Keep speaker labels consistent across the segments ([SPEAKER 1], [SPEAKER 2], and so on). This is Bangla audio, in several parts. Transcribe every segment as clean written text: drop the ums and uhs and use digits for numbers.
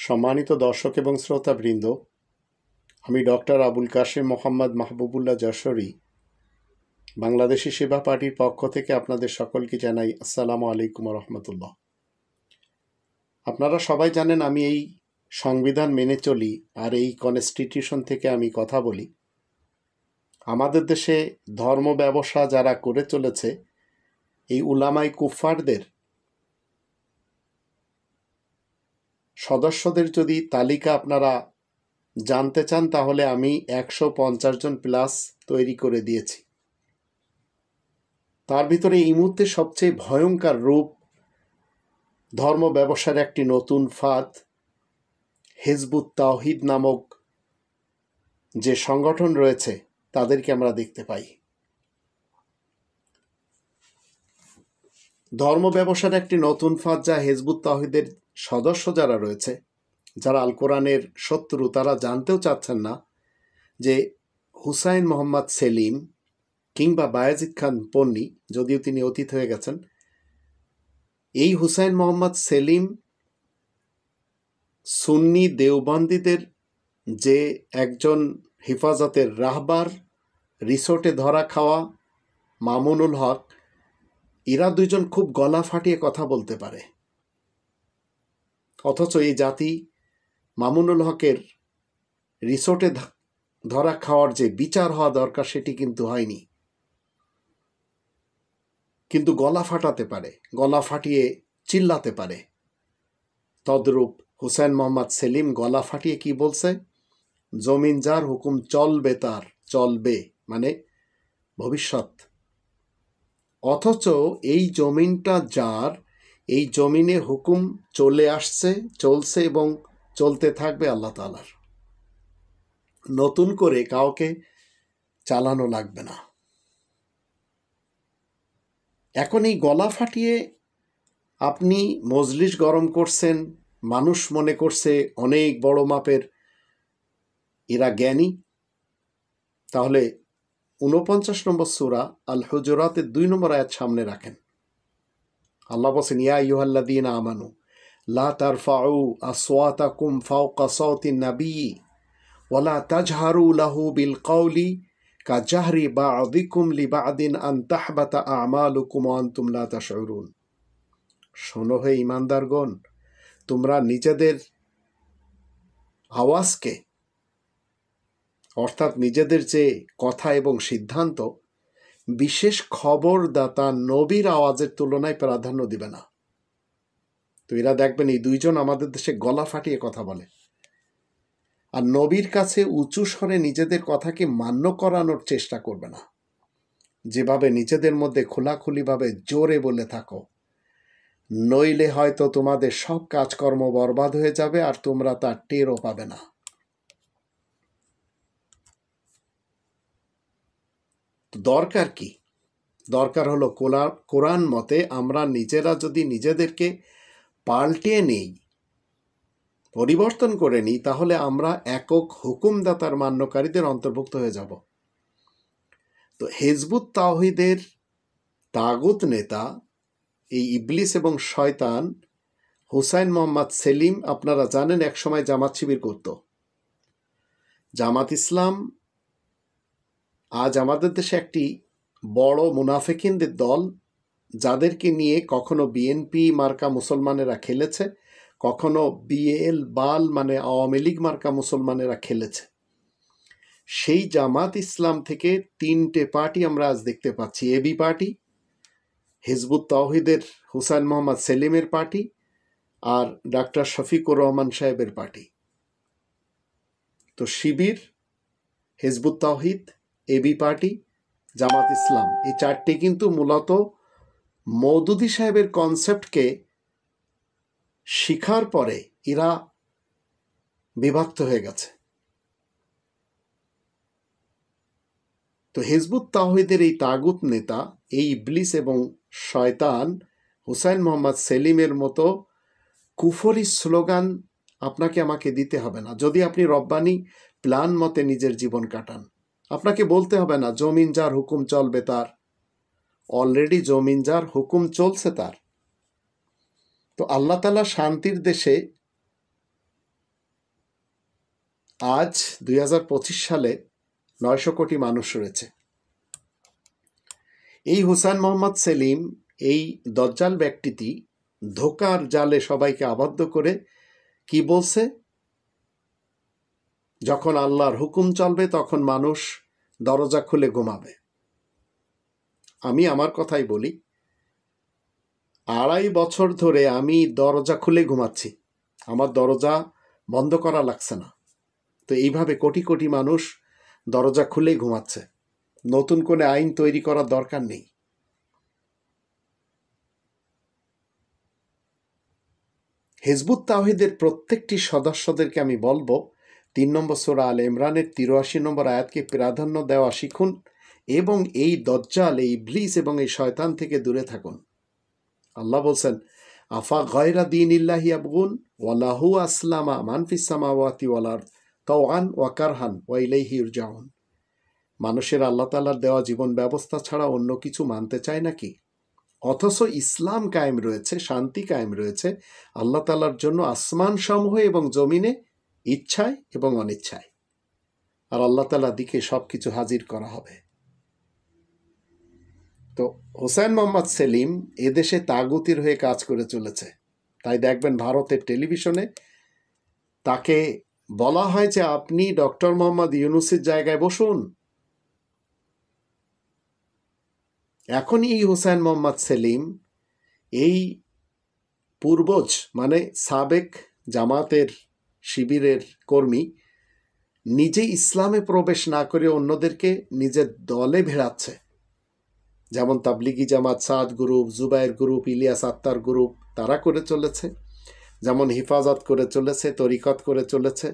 [SPEAKER 1] সম্মানিত দর্শক এবং শ্রোতাবৃন্দ, আমি ডক্টর আবুল কাশেম মোহাম্মদ মাহবুবুল্লাহ যশোরী বাংলাদেশি সেবা পার্টির পক্ষ থেকে আপনাদের সকলকে জানাই আসসালামু আলাইকুম রহমতুল্লাহ। আপনারা সবাই জানেন আমি এই সংবিধান মেনে চলি আর এই কনস্টিটিউশন থেকে আমি কথা বলি। আমাদের দেশে ধর্ম ব্যবসা যারা করে চলেছে এই উলামায়ে কুফফারদের সদস্যদের যদি তালিকা আপনারা জানতে চান তাহলে আমি 150 জন প্লাস তৈরি করে দিয়েছি। তার ভিতরে এই মুহূর্তে সবচেয়ে ভয়ঙ্কর রূপ ধর্ম ব্যবসার একটি নতুন ফাঁদ হিজবুত তাওহীদ নামক যে সংগঠন রয়েছে তাদেরকে আমরা দেখতে পাই। ধর্ম ব্যবসার একটি নতুন ফাঁদ যা হিজবুত তাওহীদের সদস্য যারা রয়েছে, যারা আল কোরআনের শত্রু, তারা জানতেও চাচ্ছেন না যে হুসাইন মোহাম্মদ সেলিম কিংবা বায়েজিদ খান পন্নী, যদিও তিনি অতীত হয়ে গেছেন, এই হুসাইন মোহাম্মদ সেলিম সুন্নি দেওবন্দীদের যে একজন হেফাজতের রাহবার, রিসোর্টে ধরা খাওয়া মামুনুল হক, এরা দুইজন খুব গলা ফাটিয়ে কথা বলতে পারে, অথচ এই জাতি মামুনুল হকের রিসোর্টে ধরা খাওয়ার যে বিচার হওয়া দরকার সেটি কিন্তু হয়নি। কিন্তু গলা ফাটাতে পারে, গলা ফাটিয়ে চিল্লাতে পারে। তদ্রূপ হুসাইন মোহাম্মদ সেলিম গলা ফাটিয়ে কি বলছে? জমিন যার হুকুম চলবে তার, চলবে মানে ভবিষ্যৎ। অথচ এই জমিনটা যার, এই জমিনে হুকুম চলে আসছে, চলছে এবং চলতে থাকবে আল্লাহ তাআলার। নতুন করে কাউকে চালানো লাগবে না। এখন এই গলা ফাটিয়ে আপনি মজলিস গরম করছেন, মানুষ মনে করছে অনেক বড় মাপের এরা জ্ঞানী। তাহলে 49 নম্বর সূরা আল হুজুরাতের 2 নম্বর আয়াত সামনে রাখেন। আল্লাহ বলেন, ইয়া আইয়ুহাল্লাযীনা আমানু লা তারফাউ আসওয়াতাকুম ফাওকা সাওতিন নাবী ওয়া লা তাজহারু লাহু বিল কওলি কাজাহরি বা'দিকুম লিবা'দিন আন তাহবাতা আমালুকুম ওয়া আনতুম লা তাশউরুন। শোনো হে ঈমানদারগণ, তোমরা নিজেদের আওয়াজকে, অর্থাৎ নিজেদের যে কথা এবং সিদ্ধান্ত, বিশেষ খবরদাতা নবীর আওয়াজের তুলনায় প্রাধান্য দিবে না। তো এরা দেখবেন এই দুইজন আমাদের দেশে গলা ফাটিয়ে কথা বলে, আর নবীর কাছে উঁচু স্বরে নিজেদের কথাকে মান্য করানোর চেষ্টা করবে না। যেভাবে নিজেদের মধ্যে খোলাখুলিভাবে জোরে বলে থাকো, নইলে হয়তো তোমাদের সব কাজকর্ম বরবাদ হয়ে যাবে আর তোমরা তার টেরও পাবে না। দরকার কি? দরকার হলো কোরআন মতে আমরা নিজেরা যদি নিজেদেরকে পাল্টে নেই, পরিবর্তন করে নিই, তাহলে আমরা একক হুকুমদাতার মান্যকারীদের অন্তর্ভুক্ত হয়ে যাব। তো হিজবুত তাওহীদের তাগুত নেতা এই ইবলিস এবং শয়তান হুসাইন মোহাম্মদ সেলিম, আপনারা জানেন একসময় জামাত শিবির করত। জামাত ইসলাম আজ আমাদের দেশে একটি বড় মুনাফিকিনদের দল, যাদেরকে নিয়ে কখনো বিএনপি মার্কা মুসলমানেরা খেলেছে, কখনো বিএল বাল মানে আওয়ামী লীগ মার্কা মুসলমানেরা খেলেছে। সেই জামাত ইসলাম থেকে 3টে পার্টি আমরা আজ দেখতে পাচ্ছি। এবি পার্টি, হিজবুত তাওহীদের হুসাইন মোহাম্মদ সেলিমের পার্টি, আর ডাক্তার শফিকুর রহমান সাহেবের পার্টি। তো শিবির, হিজবুত তাওহীদ, এবি পার্টি, জামাত ইসলাম, এই 4টে কিন্তু মূলত মওদুদী সাহেবের কনসেপ্টকে শিখার পরে এরা বিভক্ত হয়ে গেছে। তো হিজবুত তাওহীদের এই তাগুত নেতা, এই ইবলিস এবং শয়তান হুসাইন মোহাম্মদ সেলিমের মতো কুফরি স্লোগান আপনাকে আমাকে দিতে হবে না। যদি আপনি রব্বানি প্ল্যান মতে নিজের জীবন কাটান, আপনাকে বলতে হবে না জমিন যার হুকুম চলবে তার। অলরেডি জমিন যার হুকুম চলছে তার। তো আল্লাহ তাআলা শান্তির দেশে আজ 2025 সালে 900 কোটি মানুষ রয়েছে। এই হুসাইন মোহাম্মদ সেলিম, এই দজ্জাল ব্যক্তিটি ধোকার জালে সবাইকে আবদ্ধ করে কি বলছে, যখন আল্লাহর হুকুম চলবে তখন মানুষ দরজা খুলে ঘুমাবে। আমি আমার কথাই বলি, 2.5 বছর ধরে আমি দরজা খুলে ঘুমাচ্ছি, আমার দরজা বন্ধ করা লাগছে না। তো এইভাবে কোটি কোটি মানুষ দরজা খুলে ঘুমাচ্ছে, নতুন করে আইন তৈরি করার দরকার নেই। হিজবুত তাওহীদের প্রত্যেকটি সদস্যদেরকে আমি বলবো 3 নম্বর সূরা আল ইমরানের 83 নম্বর আয়াতকে প্রাধান্য দেওয়া শিখুন এবং এই দজ্জাল, এই ইবলিস এবং এই শয়তান থেকে দূরে থাকুন। আল্লাহ বলছেন, আফা গায়রা দীনিল্লাহি ইয়াবগুন ওয়া লাহু আসলামা মান ফিস সামাওয়াতি ওয়াল আরদ তাওআন ওয়া কারহান ওয়া ইলাইহি ইরজাউন। মানুষের আল্লাহ তাআলার দেওয়া জীবন ব্যবস্থা ছাড়া অন্য কিছু মানতে চায় নাকি? অথচ ইসলাম কায়েম রয়েছে, শান্তি কায়েম রয়েছে আল্লাহ তাআলার জন্য আসমান সমূহ এবং জমিনে, ইচ্ছায় এবং অনিচ্ছায়। আর আল্লাহ তাআলার দিকে সব কিছু হাজির করা হবে। তো হুসাইন মোহাম্মদ সেলিম এদেশে তাগুতির হয়ে কাজ করে চলেছে। তাই দেখবেন ভারতের টেলিভিশনে তাকে বলা হয় যে আপনি ডক্টর মোহাম্মদ ইউনূসের জায়গায় বসুন। এখন এই হুসাইন মোহাম্মদ সেলিম, এই পূর্বজ মানে সাবেক জামাতের শিবিরের কর্মী, নিজে ইসলামে প্রবেশ না করে অন্যদেরকে নিজের দলে ভেড়াচ্ছে। যেমন তাবলিগি জামাত, সাদ গ্রুপ, জুবায়ের গ্রুপ, ইলিয়াস আত্মার গ্রুপ, তারা করে চলেছে। যেমন হিফাজত করে চলেছে, তরিকত করে চলেছে,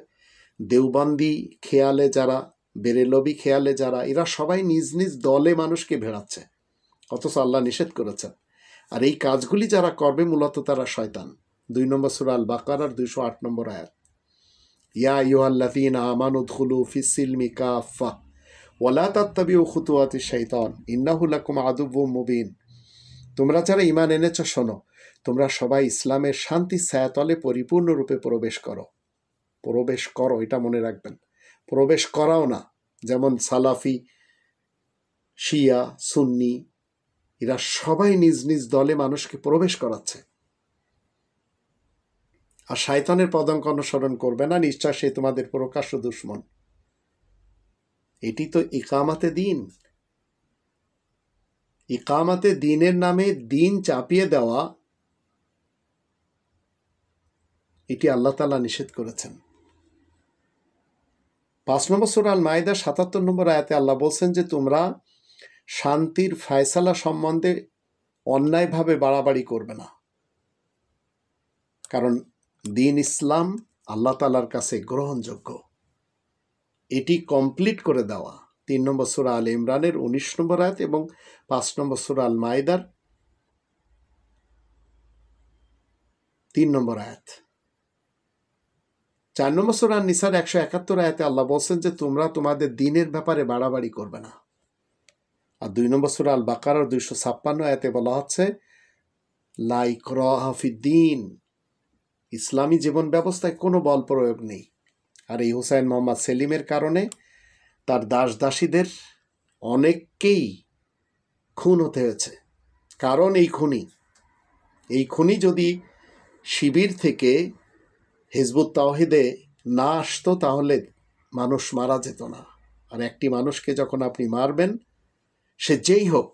[SPEAKER 1] দেওবন্দি খেয়ালে যারা, বেরেলবি খেয়ালে যারা, এরা সবাই নিজ নিজ দলে মানুষকে ভেড়াচ্ছে, অথচ আল্লাহ নিষেধ করেছেন। আর এই কাজগুলি যারা করবে মূলত তারা শয়তান। 2 নম্বর সূরা আল বাকারার 208 নম্বর আয়াত, ইয়া আইয়ুহাল্লাযীনা আমানু উদখুলু ফিস সিলমি কাফা ওয়ালা তাত্তাবিউ খুতুওয়াতিশ শাইতান ইন্নাহু লাকুম আদুউম মুবিন। তোমরা যারা ঈমান এনেছ শোনো, তোমরা সবাই ইসলামের শান্তি ছায়াতলে পরিপূর্ণরূপে প্রবেশ করো। প্রবেশ করো, এটা মনে রাখবেন, প্রবেশ করাও না। যেমন সালাফি, শিয়া, সুন্নি, এরা সবাই নিজ নিজ দলে মানুষকে প্রবেশ করাচ্ছে। আর শয়তানের পদাঙ্ক অনুসরণ করবে না, নিশ্চয় সে তোমাদের প্রকাশ্য দুশমন। এটি তো ইকামাতে দিন। ইকামাতে দিনের নামে দিন চাপিয়ে দেওয়া, এটি আল্লাহ তাআলা নিষেধ করেছেন। 5 নম্বর সূরা আল মাইদা 77 নম্বর আয়াতে আল্লাহ বলছেন যে তোমরা শান্তির ফয়সালা সম্বন্ধে অন্যায়ভাবে বাড়াবাড়ি করবে না, কারণ দিন ইসলাম আল্লাহ তাআলার কাছে গ্রহণযোগ্য। এটি কমপ্লিট করে দেওয়া 3 নম্বর সূরা আল ইমরানের 19 নম্বর আয়াত এবং 5 নম্বর সূরা আল মাইদার 3 নম্বর আয়াত। 4 নম্বর সূরা নিসার 171 আয়াতে আল্লাহ বলছেন যে তোমরা তোমাদের দিনের ব্যাপারে বাড়াবাড়ি করবে না। আর 2 নম্বর সূরা আল বাকারার 256 আয়াতে বলা হচ্ছে লা ইকরাহা ফিদ্দীন, ইসলামী জীবন ব্যবস্থায় কোনো বল প্রয়োগ নেই। আর এই হুসাইন মোহাম্মদ সেলিমের কারণে তার দাস দাসীদের অনেককেই খুন হতে হয়েছে। কারণ এই খুনি যদি শিবির থেকে হিজবুত তাওহীদে না আসতো তাহলে মানুষ মারা যেত না। আর একটি মানুষকে যখন আপনি মারবেন, সে যেই হোক,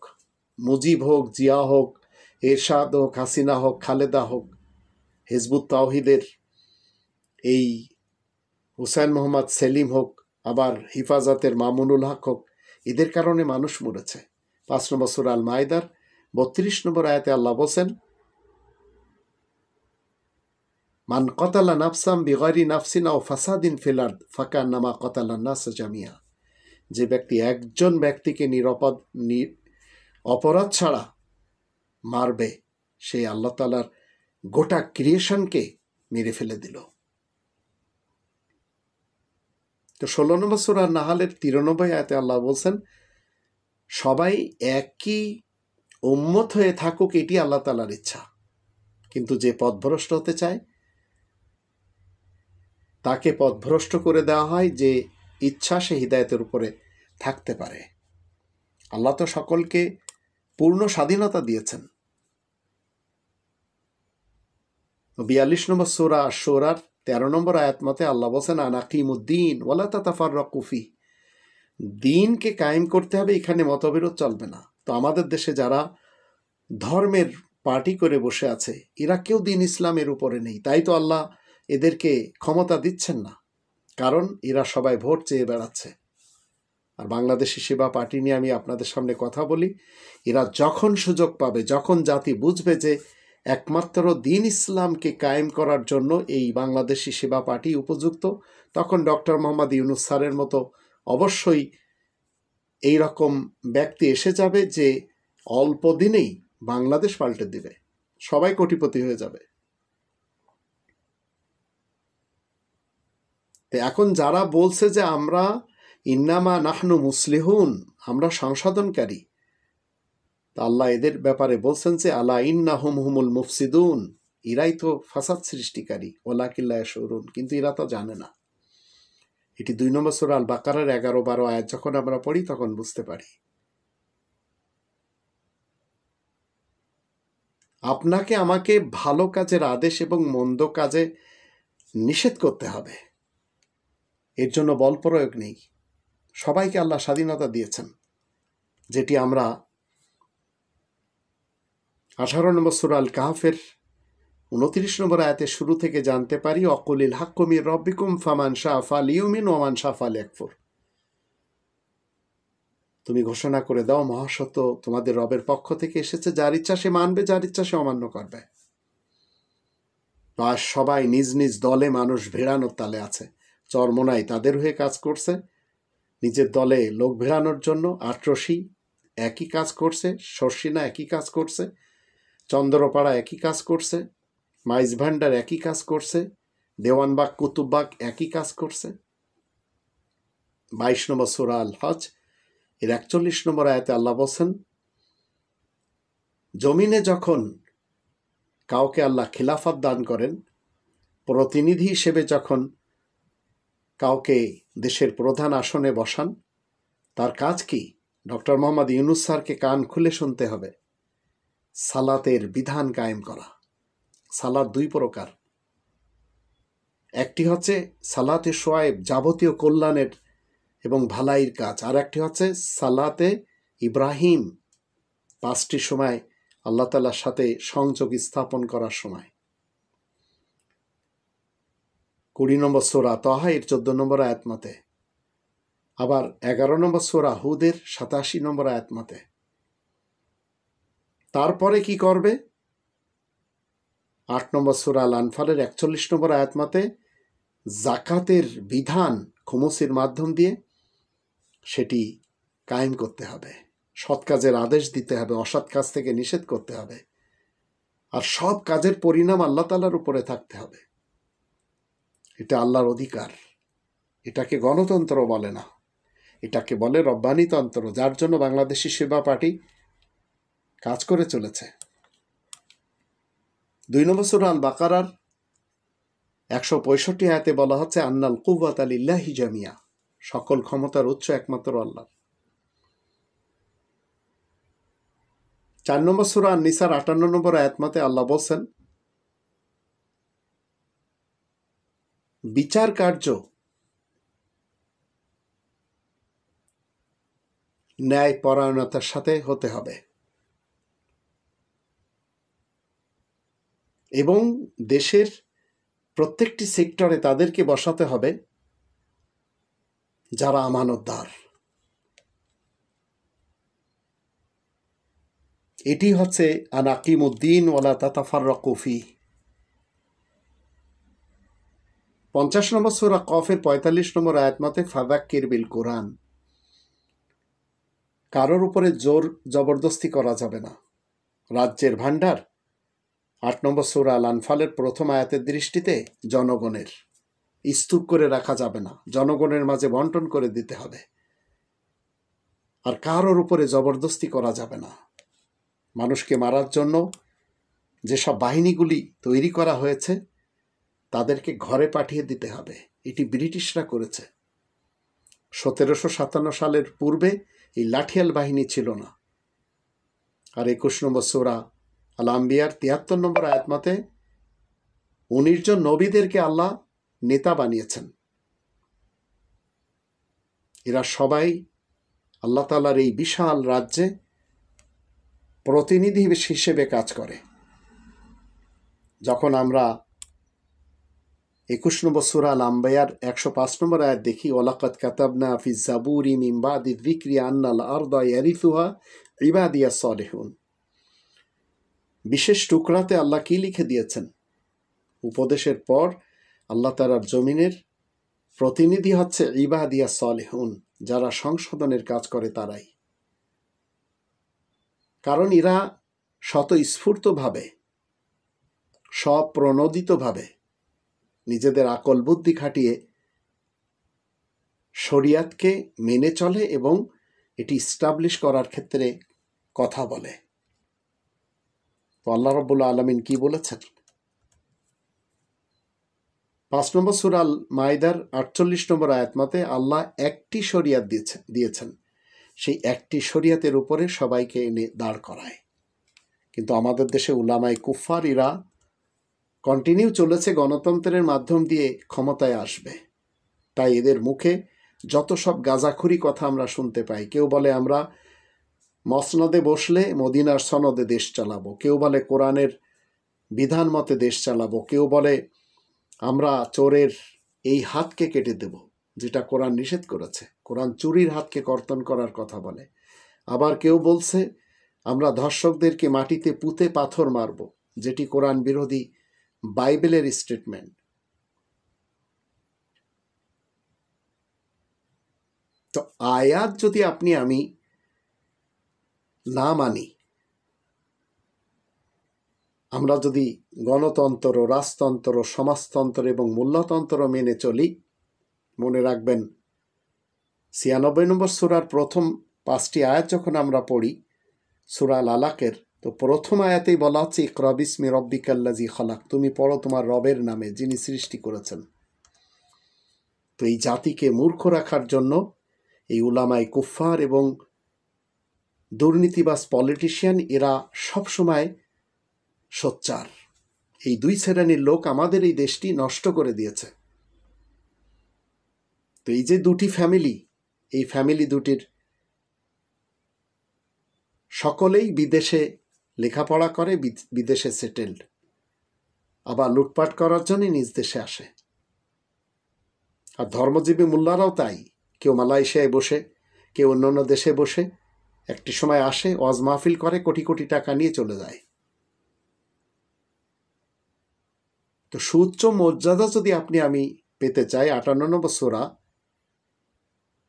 [SPEAKER 1] মুজিব হোক, জিয়া হোক, এরশাদ হোক, হাসিনা হোক, খালেদা হোক, হিজবুত তাওহীদের এই হুসাইন মোহাম্মদ সেলিম হোক, আবার হিফাজতের মামুনুল হক হোক, এদের কারণে মানুষ মরেছে। 5 নম্বর সূরা আল মাইদার 32 নম্বর আয়াতে আল্লাহ বলেন, মান কতালা নাফসাম বিগয়রি নাফসিন আও ফাসাদিন ফিল আরদ ফাকান্নামা কতালান নাস জামিয়া। যে ব্যক্তি একজন ব্যক্তিকে অপরাধ ছাড়া মারবে, সে আল্লাহ তাআলার গোটা ক্রিয়েশনকে মেরে ফেলে দিল। তো 16 নম্বর সূরা নাহালের 93 আয়াতে আল্লাহ বলছেন, সবাই একই উম্মত হয়ে থাকুক, এটি আল্লাহ তাআলার ইচ্ছা। কিন্তু যে পথভ্রষ্ট হতে চায় তাকে পথভ্রষ্ট করে দেওয়া হয়, যে ইচ্ছা সে হিদায়তের উপরে থাকতে পারে। আল্লাহ তো সকলকে পূর্ণ স্বাধীনতা দিয়েছেন। 42 নম্বর সূরা আশ-শুরার 13 নম্বর আয়াত মতে আল্লাহ বলেন, আনাকিমুদ্দিন ওয়ালা তাতাফাররাকু ফি, দিনকে কায়েম করতে হবে, এখানে মতবিরোধ চলবে না। তো আমাদের দেশে যারা ধর্মের পার্টি করে বসে আছে, এরা কেউ দিন ইসলামের উপরে নেই। তাই তো আল্লাহ এদেরকে ক্ষমতা দিচ্ছেন না, কারণ এরা সবাই ভোট চেয়ে বেড়াচ্ছে। আর বাংলাদেশি সেবা পার্টি নিয়ে আমি আপনাদের সামনে কথা বলি, এরা যখন সুযোগ পাবে, যখন জাতি বুঝবে যে একমাত্র দিন ইসলামকে কায়েম করার জন্য এই বাংলাদেশি সেবা পার্টি উপযুক্ত, তখন ডক্টর মোহাম্মদ ইউনূস স্যারের মতো অবশ্যই এই রকম ব্যক্তি এসে যাবে যে অল্প দিনেই বাংলাদেশ পাল্টে দিবে, সবাই কোটিপতি হয়ে যাবে। তো এখন যারা বলছে যে আমরা ইন্নামা নাহনু মুসলিহুন, আমরা সংশোধনকারী, তা আল্লাহ এদের ব্যাপারে বলছেন যে আলা ইন্নাহুম হুমুল মুফসিদুন, এরাই তো ফাসাদ সৃষ্টিকারী, ওয়ালাকিল্লা ইয়াশউরুন, কিন্তু এরা তো জানে না। এটি 2 নম্বর সূরা আল বাকারার 11-12 আয়াত যখন আমরা পড়ি তখন বুঝতে পারি। আপনাকে আমাকে ভালো কাজের আদেশ এবং মন্দ কাজে নিষেধ করতে হবে, এর জন্য বল প্রয়োগ নেই। সবাইকে আল্লাহ স্বাধীনতা দিয়েছেন, যেটি আমরা 18 নম্বর সূরা আল কাহফের 29 নম্বর আয়াতের শুরু থেকে জানতে পারি। অকুলিল হাক্কু মির রব্বিকুম ফামান শাআ ফালিউমিন ওয়া মান শাআ ফালিয়াকফুর, তুমি ঘোষণা করে দাও মহাসত্য তোমাদের রবের পক্ষ থেকে এসেছে, যার ইচ্ছা সে মানবে, যার ইচ্ছা সে অমান্য করবে। আর সবাই নিজ নিজ দলে মানুষ ভেড়ানোর তালে আছে। চরমোনাই তাদের হয়ে কাজ করছে, নিজের দলে লোক ভেড়ানোর জন্য। আটরশি একই কাজ করছে, শর্ষিনা একই কাজ করছে, চন্দ্রপাড়া একই কাজ করছে, মাইজ ভান্ডার একই কাজ করছে, দেওয়ানবাগ কুতুববাগ একই কাজ করছে। 22 নম্বর সূরা আল হজ এর 41 নম্বর আয়াতে আল্লাহ বলছেন, জমিনে যখন কাউকে আল্লাহ খিলাফত দান করেন, প্রতিনিধি হিসেবে যখন কাউকে দেশের প্রধান আসনে বসান, তার কাজ কি? ডক্টর মোহাম্মদ ইউনূস স্যারকে কান খুলে শুনতে হবে, সালাতের বিধান কায়েম করা। সালাত 2 প্রকার, একটি হচ্ছে সালাতে শোয়েব, যাবতীয় কল্যাণের এবং ভালাইয়ের কাজ, আর একটি হচ্ছে সালাতে ইব্রাহিম, 5টি সময় আল্লাহ তাআলার সাথে সংযোগ স্থাপন করার সময়। 20 নম্বর সূরা তাহা এর 14 নম্বর আয়াত মতে, আবার 11 নম্বর সূরা হুদের 87 নম্বর আয়াত মতে। তারপরে কি করবে? 8 নম্বর সূরা আল আনফালের 41 নম্বর আয়াত মতে জাকাতের বিধান খুমুসের মাধ্যম দিয়ে সেটি কায়েম করতে হবে, সৎ কাজের আদেশ দিতে হবে, অসৎ কাজ থেকে নিষেধ করতে হবে, আর সব কাজের পরিণাম আল্লাহ তাআলার উপরে থাকতে হবে। এটা আল্লাহর অধিকার। এটাকে গণতন্ত্র বলে না, এটাকে বলে রব্বানিতন্ত্র, যার জন্য বাংলাদেশি সেবা পার্টি কাজ করে চলেছে। 2 নম্বর সূরা আল বাকারার 165 আয়াতে বলা হচ্ছে, আন্নাল কুওয়াতা লিল্লাহি জামিয়া, সকল ক্ষমতার উৎস একমাত্র আল্লাহ। 4 নম্বর সূরা আন-নিসার 58 নম্বর আয়াত মতে আল্লাহ বলছেন, বিচার কার্য ন্যায় পরায়ণতার সাথে হতে হবে এবং দেশের প্রত্যেকটি সেক্টরে তাদেরকে বসাতে হবে যারা আমানতদার। এটি হচ্ছে আনাকিমুদ্দিন ওয়ালা তাতাফাররাকু ফি। 50 নম্বর সূরা কফের 45 নম্বর আয়াত মতে ফাযাক্কির বিল কুরআন, কারোর উপরে জোর জবরদস্তি করা যাবে না। রাজ্যের ভান্ডার 8 নম্বর সূরা আল আনফালের প্রথম আয়াতের দৃষ্টিতে জনগণের, স্তূপ করে রাখা যাবে না, জনগণের মাঝে বন্টন করে দিতে হবে। আর কারোর উপরে জবরদস্তি করা যাবে না। মানুষকে মারার জন্য যেসব বাহিনীগুলি তৈরি করা হয়েছে তাদেরকে ঘরে পাঠিয়ে দিতে হবে, এটি ব্রিটিশরা করেছে। 1757 সালের পূর্বে এই লাঠিয়াল বাহিনী ছিল না। আর 21 নম্বর সূরা আল আম্বিয়ার 73 নম্বর আয়াত মতে 19 জন নবীদেরকে আল্লাহ নেতা বানিয়েছেন। এরা সবাই আল্লাহ তাআলার এই বিশাল রাজ্যে প্রতিনিধি হিসেবে কাজ করে। যখন আমরা 21 নম্বর সূরা আল আম্বিয়ার 105 নম্বর আয়াত দেখি, ওয়ালাকাদ কাতাবনা ফি যাবুরি মিন বাদি যিকরি আন্নাল আরদা ইয়ারিসুহা ইবাদিয়াস সালিহুন। বিশেষ টুকরাতে আল্লাহ কি লিখে দিয়েছেন? উপদেশের পর আল্লাহ তাআলার জমিনের প্রতিনিধি হচ্ছে ইবাদিয়াস সালিহুন, যারা সংশোধনের কাজ করে তারাই। কারণ এরা স্বতঃস্ফূর্তভাবে, স্বপ্রণোদিতভাবে নিজেদের আকল বুদ্ধি খাটিয়ে শরিয়াতকে মেনে চলে এবং এটি ইস্টাবলিশ করার ক্ষেত্রে কথা বলে। তো আল্লাহ রাব্বুল আলামিন কি বলেছেন? 5 নম্বর সূরা আল মাইদার 48 নম্বর আয়াত মতে আল্লাহ একটি শরিয়াত দিয়েছেন, সেই একটি শরিয়াতের উপরে সবাইকে এনে দাঁড় করায়। কিন্তু আমাদের দেশে উলামায়ে কুফফারিরা কন্টিনিউ চলেছে গণতন্ত্রের মাধ্যম দিয়ে ক্ষমতায় আসবে। তাই এদের মুখে যত সব গাঁজাখুরি কথা আমরা শুনতে পাই। কেউ বলে আমরা মসনদে বসলে মদিনার সনদে দেশ চালাবো, কেউ বলে কোরআনের বিধান মতে দেশ চালাবো, কেউ বলে আমরা চোরের এই হাতকে কেটে দেব, যেটা কোরআন নিষেধ করেছে। কোরআন চুরির হাতকে কর্তন করার কথা বলে। আবার কেউ বলছে আমরা ধর্ষকদেরকে মাটিতে পুঁতে পাথর মারব, যেটি কোরআন বিরোধী বাইবেলের স্টেটমেন্ট। তো আয়াত যদি আপনি আমি না মানি, আমরা যদি গণতন্ত্র, রাজতন্ত্র, সমাজতন্ত্র এবং মূল্যতন্ত্র মেনে চলি, মনে রাখবেন 96 নম্বর সূরার প্রথম 5টি আয়াত যখন আমরা পড়ি সূরা আল আলাকের, তো প্রথম আয়াতেই বলা হচ্ছে ইকরা বিসমি রব্বিকাল্লাযী খালাক, তুমি পড়ো তোমার রবের নামে যিনি সৃষ্টি করেছেন। তো এই জাতিকে মূর্খ রাখার জন্য এই উলামায়ে কুফফার এবং দুর্নীতিবাজ পলিটিশিয়ান এরা সবসময় সোচ্চার। এই দুই শ্রেণীর লোক আমাদের এই দেশটি নষ্ট করে দিয়েছে। তো এই যে দুটি ফ্যামিলি, এই ফ্যামিলি দুটির সকলেই বিদেশে লেখাপড়া করে, বিদেশে সেটেলড, আবার লুটপাট করার জন্য নিজ দেশে আসে। আর ধর্মজীবী মোল্লারাও তাই, কেউ মালয়েশিয়ায় বসে, কেউ অন্যান্য দেশে বসে একটি সময় আসে, ওয়াজ মাহফিল করে, কোটি কোটি টাকা নিয়ে চলে যায়। তো সুউচ্চ মর্যাদা যদি আপনি আমি পেতে চাই, 58 নম্বর সূরা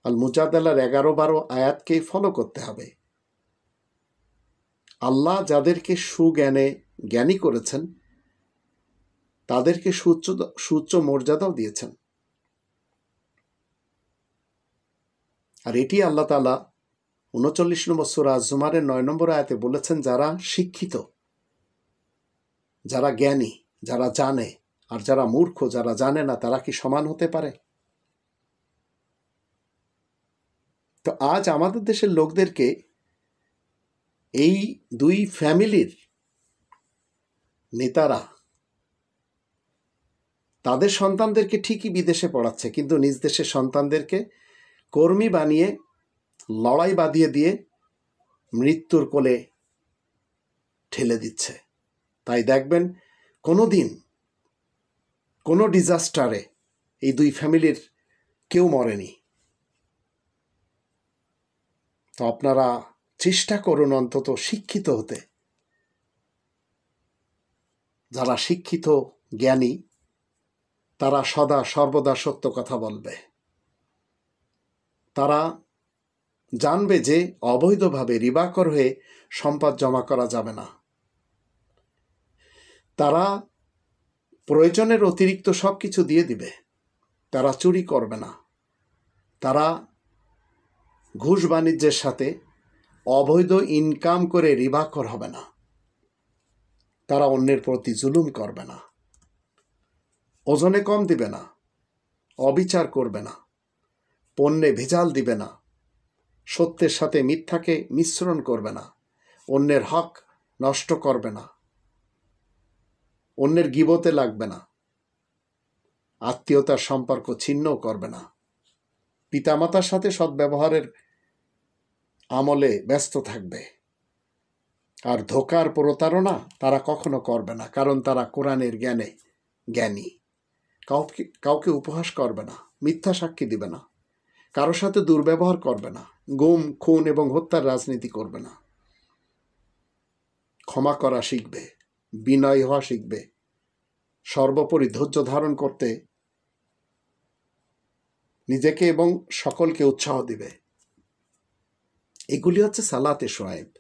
[SPEAKER 1] আল মুজাদালার 11-12 আয়াতকে ফলো করতে হবে। আল্লাহ যাদেরকে সুজ্ঞানে জ্ঞানী করেছেন তাদেরকে সুউচ্চ মর্যাদাও দিয়েছেন। আর এটি আল্লাহ তাআলা 39 নম্বর সূরা জুমারের 9 নম্বর আয়াতে বলেছেন, যারা শিক্ষিত, যারা জ্ঞানী, যারা জানে, আর যারা মূর্খ, যারা জানে না, তারা কি সমান হতে পারে? তো আজ আমাদের দেশের লোকদেরকে এই দুই ফ্যামিলির নেতারা তাদের সন্তানদেরকে ঠিকই বিদেশে পড়াচ্ছে, কিন্তু নিজ দেশের সন্তানদেরকে কর্মী বানিয়ে লড়াই বাঁধিয়ে দিয়ে মৃত্যুর কোলে ঠেলে দিচ্ছে। তাই দেখবেন কোনো দিন কোনো ডিজাস্টারে এই দুই ফ্যামিলির কেউ মরেনি। তো আপনারা চেষ্টা করুন অন্তত শিক্ষিত হতে। যারা শিক্ষিত জ্ঞানী তারা সদা সর্বদা সত্য কথা বলবে। তারা জানবে যে অবৈধভাবে রিবাকর হয়ে সম্পদ জমা করা যাবে না। তারা প্রয়োজনের অতিরিক্ত সব কিছু দিয়ে দিবে। তারা চুরি করবে না। তারা ঘুষ বাণিজ্যের সাথে অবৈধ ইনকাম করে রিবাকর হবে না। তারা অন্যের প্রতি জুলুম করবে না। ওজনে কম দিবে না, অবিচার করবে না, পণ্যে ভেজাল দিবে না, সত্যের সাথে মিথ্যাকে মিশ্রণ করবে না, অন্যের হক নষ্ট করবে না, অন্যের গীবতে লাগবে না, আত্মীয়তার সম্পর্ক ছিন্ন করবে না, পিতামাতার সাথে সদ্ব্যবহারের আমলে ব্যস্ত থাকবে। আর ধোকার প্রতারণা তারা কখনো করবে না, কারণ তারা কোরআনের জ্ঞানী। কাউকে উপহাস করবে না, মিথ্যা সাক্ষী দিবে না, কারোর সাথে দুর্ব্যবহার করবে না, গুম, খুন এবং হত্যার রাজনীতি করবে না, ক্ষমা করা শিখবে, বিনয় হওয়া শিখবে, সর্বোপরি ধৈর্য ধারণ করতে নিজেকে এবং সকলকে উৎসাহ দিবে। এগুলি হচ্ছে সালাতে শোয়েব।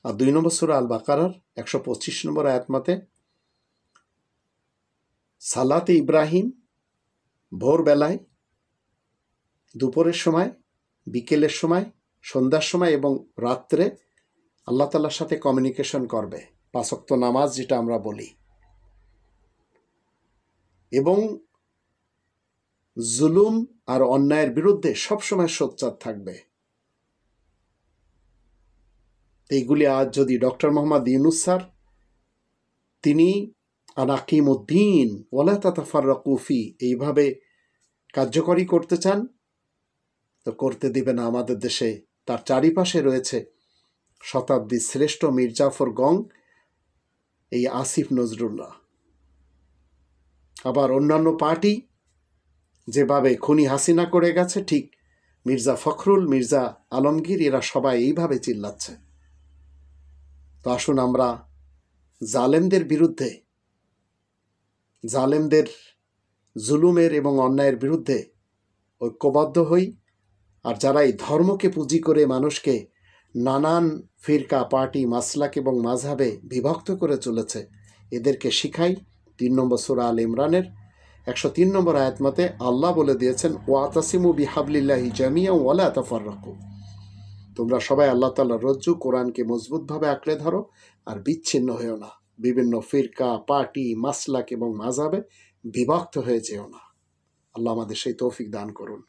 [SPEAKER 1] আর 2 নম্বর সূরা আল বাকারার 125 নম্বর আয়াত মতে সালাতে ইব্রাহিম ভোরবেলায়, দুপুরের সময়, বিকেলের সময়, সন্ধ্যার সময় এবং রাত্রে আল্লাহ তাআলার সাথে কমিউনিকেশন করবে, 5 ওয়াক্ত নামাজ যেটা আমরা বলি, এবং জুলুম আর অন্যায়ের বিরুদ্ধে সবসময় সোচ্চার থাকবে। এইগুলি আজ যদি ডক্টর মোহাম্মদ ইউনূস স্যার তিনি আনাকিমুদ্দিন ওয়ালা তাতাফাররাকু ফি এইভাবে কার্যকরী করতে চান তো করতে দিবে না। আমাদের দেশে তার চারিপাশে রয়েছে শতাব্দীর শ্রেষ্ঠ মীর জাফর গং, এই আসিফ নজরুল্লাহ, আবার অন্যান্য পার্টি যেভাবে খুনি হাসিনা করে গেছে, ঠিক মির্জা ফখরুল, মির্জা আলমগীর, এরা সবাই এইভাবে চিল্লাচ্ছে। তো আসুন আমরা জালেমদের বিরুদ্ধে, জালেমদের জুলুমের এবং অন্যায়ের বিরুদ্ধে ঐক্যবদ্ধ হই। আর যারা এই ধর্মকে পুঁজি করে মানুষকে নানান ফিরকা, পার্টি, মাসলাক এবং মাযহাবে বিভক্ত করে চলেছে, এদেরকে শিখাই। 3 নম্বর সূরা আল ইমরানের 103 নম্বর আয়াত মতে আল্লাহ বলে দিয়েছেন, ওয়াতাসিমু বিহাবলিল্লাহি জামিআন ওয়ালা তাফাররাকু, তোমরা সবাই আল্লাহ তাআলার রজ্জু কোরআনকে মজবুতভাবে আঁকড়ে ধরো আর বিচ্ছিন্ন হয়েও না, বিভিন্ন ফিরকা, পার্টি, মাসলাক এবং মাযহাবে বিভক্ত হয়ে যেও না। আল্লাহ আমাদের সেই তৌফিক দান করুন।